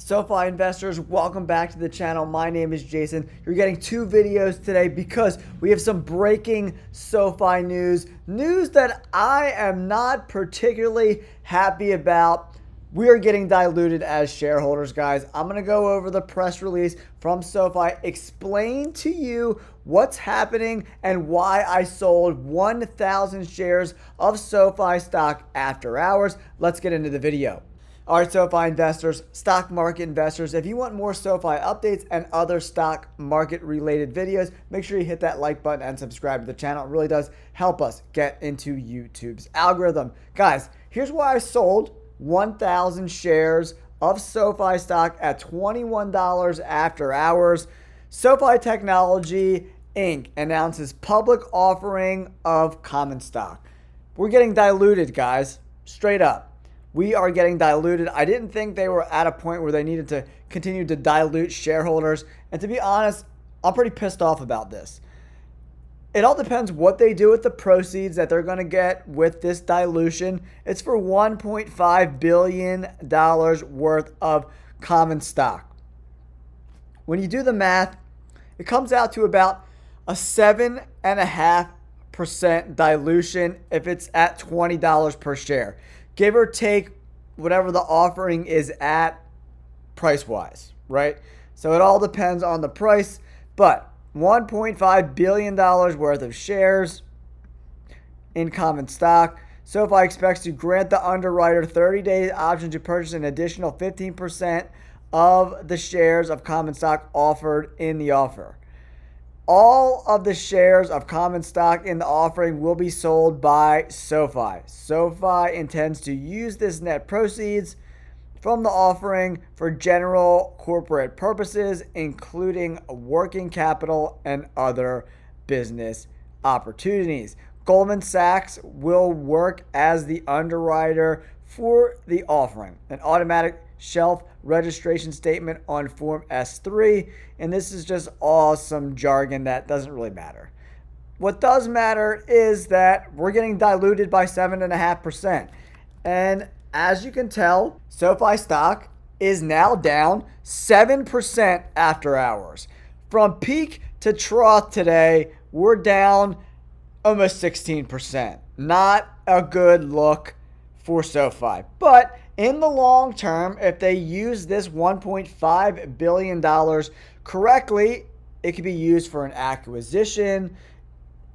SoFi investors, welcome back to the channel. My name is Jason. You're getting two videos today because we have some breaking SoFi news that I am not particularly happy about. We are getting diluted as shareholders, guys. I'm going to go over the press release from SoFi, explain to you what's happening and why I sold 1,000 shares of SoFi stock after hours. Let's get into the video. All right, SoFi investors, stock market investors, if you want more SoFi updates and other stock market related videos, make sure you hit that like button and subscribe to the channel. It really does help us get into YouTube's algorithm. Guys, here's why I sold 1,000 shares of SoFi stock at $21 after hours. SoFi Technology Inc. announces public offering of common stock. We're getting diluted, guys, straight up. We are getting diluted. I didn't think they were at a point where they needed to continue to dilute shareholders. And to be honest, I'm pretty pissed off about this. It all depends what they do with the proceeds that they're going to get with this dilution. It's for $1.5 billion worth of common stock. When you do the math, it comes out to about a 7.5% dilution if it's at $20 per share. Give or take whatever the offering is at price-wise, right? So it all depends on the price, but $1.5 billion worth of shares in common stock. SoFi expects to grant the underwriter 30-day option to purchase an additional 15% of the shares of common stock offered in the offer. All of the shares of common stock in the offering will be sold by SoFi. SoFi intends to use this net proceeds from the offering for general corporate purposes, including working capital and other business opportunities. Goldman Sachs will work as the underwriter for the offering. An automatic shelf registration statement on Form S3, and this is just all some jargon that doesn't really matter. What does matter is that we're getting diluted by 7.5%. And as you can tell, SoFi stock is now down 7% after hours. From peak to trough today, we're down almost 16%. Not a good look for SoFi. But in the long term, if they use this $1.5 billion correctly, it could be used for an acquisition.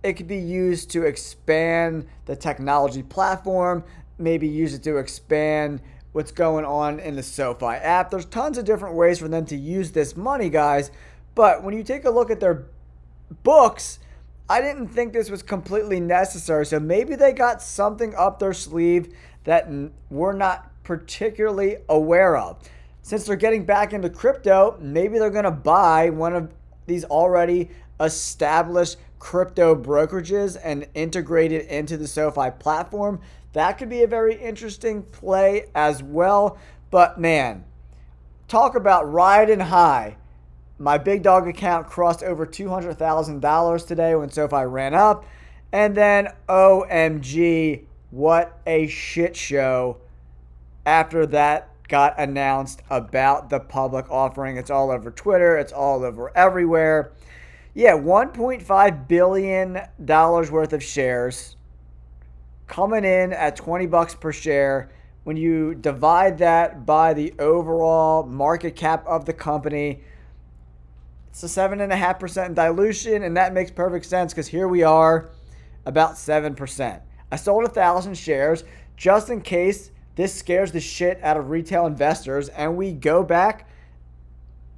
It could be used to expand the technology platform, maybe use it to expand what's going on in the SoFi app. There's tons of different ways for them to use this money, guys. But when you take a look at their books, I didn't think this was completely necessary. So maybe they got something up their sleeve that we're not particularly aware of. Since they're getting back into crypto, maybe they're going to buy one of these already established crypto brokerages and integrate it into the SoFi platform. That could be a very interesting play as well. But man, talk about riding high. My big dog account crossed over $200,000 today when SoFi ran up. And then OMG, what a shit show after that got announced about the public offering. It's all over Twitter. It's all over everywhere. Yeah, $1.5 billion worth of shares coming in at $20 per share. When you divide that by the overall market cap of the company, it's a 7.5% dilution, and that makes perfect sense because here we are about 7%. I sold 1,000 shares just in case this scares the shit out of retail investors and we go back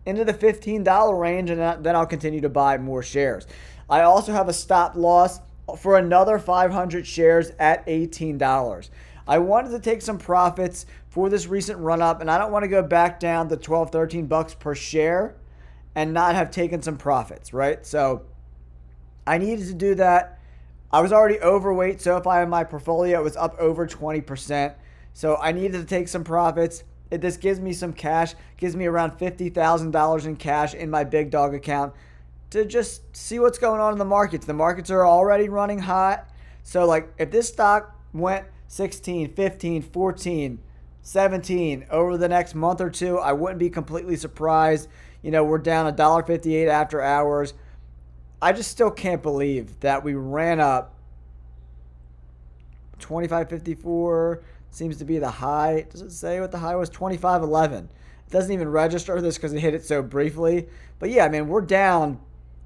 into the $15 range, and then I'll continue to buy more shares. I also have a stop loss for another 500 shares at $18. I wanted to take some profits for this recent run up, and I don't want to go back down to 12, 13 bucks per share and not have taken some profits, right? So I needed to do that. I was already overweight SoFi in my portfolio. It was up over 20%. So I needed to take some profits. This gives me some cash, gives me around $50,000 in cash in my big dog account to just see what's going on in the markets. The markets are already running hot. So like if this stock went 16, 15, 14, 17. Over the next month or two, I wouldn't be completely surprised. We're down $1.58 after hours. I just still can't believe that we ran up 25.54 seems to be the high. Does it say what the high was? 25.11. It doesn't even register this because it hit it so briefly. But yeah, we're down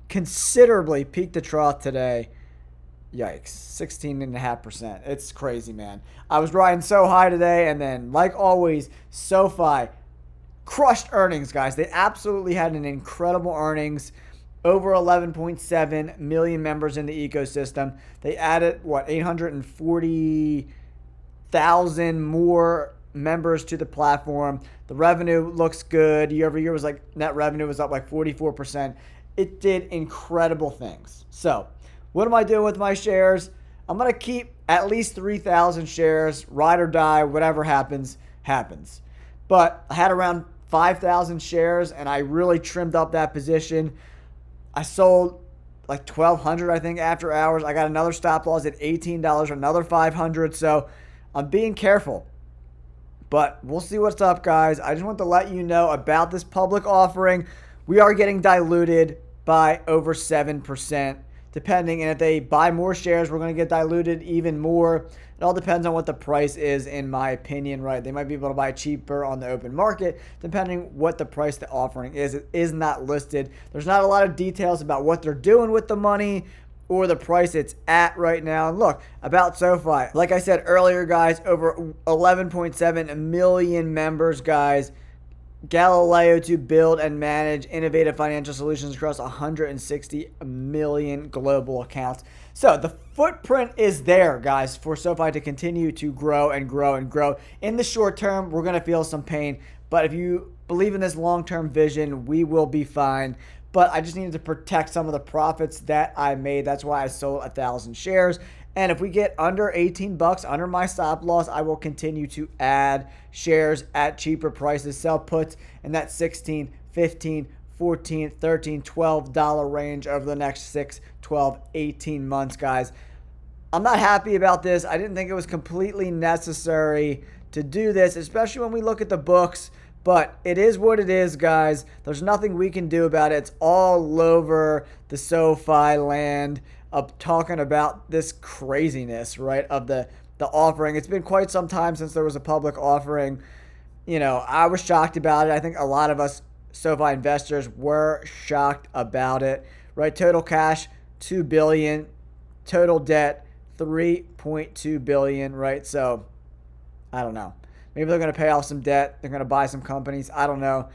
considerably peak to trough today. Yikes, 16.5%. It's crazy, man. I was riding so high today, and then, like always, SoFi crushed earnings, guys. They absolutely had an incredible earnings. Over 11.7 million members in the ecosystem. They added, 840,000 more members to the platform. The revenue looks good. Year over year was net revenue was up 44%. It did incredible things. So, what am I doing with my shares? I'm going to keep at least 3,000 shares, ride or die, whatever happens, happens. But I had around 5,000 shares, and I really trimmed up that position. I sold 1,200, I think, after hours. I got another stop loss at $18, another 500. So I'm being careful. But we'll see what's up, guys. I just want to let you know about this public offering. We are getting diluted by over 7%, depending. And if they buy more shares, we're going to get diluted even more. It all depends on what the price is, in my opinion, right? They might be able to buy cheaper on the open market, depending what the price the offering is. It is not listed. There's not a lot of details about what they're doing with the money or the price it's at right now. And look, about SoFi, like I said earlier, guys, over 11.7 million members, guys. Galileo to build and manage innovative financial solutions across 160 million global accounts. So the footprint is there, guys, for SoFi to continue to grow and grow and grow. In the short term, we're going to feel some pain. But if you believe in this long-term vision, we will be fine. But I just needed to protect some of the profits that I made. That's why I sold 1,000 shares. And if we get under 18 bucks, under my stop loss, I will continue to add shares at cheaper prices, sell puts in that $16, $15, $14, $13, $12 range over the next 6, 12, 18 months, guys. I'm not happy about this. I didn't think it was completely necessary to do this, especially when we look at the books. But it is what it is, guys. There's nothing we can do about it. It's all over the SoFi land of talking about this craziness, right, of the offering. It's been quite some time since there was a public offering. I was shocked about it. I think a lot of us SoFi investors were shocked about it, right? Total cash, $2 billion. Total debt, $3.2 billion, right? So, I don't know. Maybe they're going to pay off some debt. They're going to buy some companies. I don't know.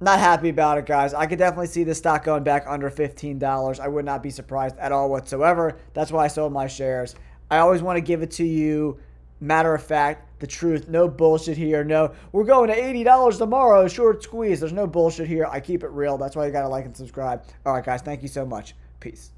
Not happy about it, guys. I could definitely see this stock going back under $15. I would not be surprised at all whatsoever. That's why I sold my shares. I always want to give it to you, matter of fact, the truth. No bullshit here. No, we're going to $80 tomorrow. Short squeeze. There's no bullshit here. I keep it real. That's why you got to like and subscribe. All right, guys. Thank you so much. Peace.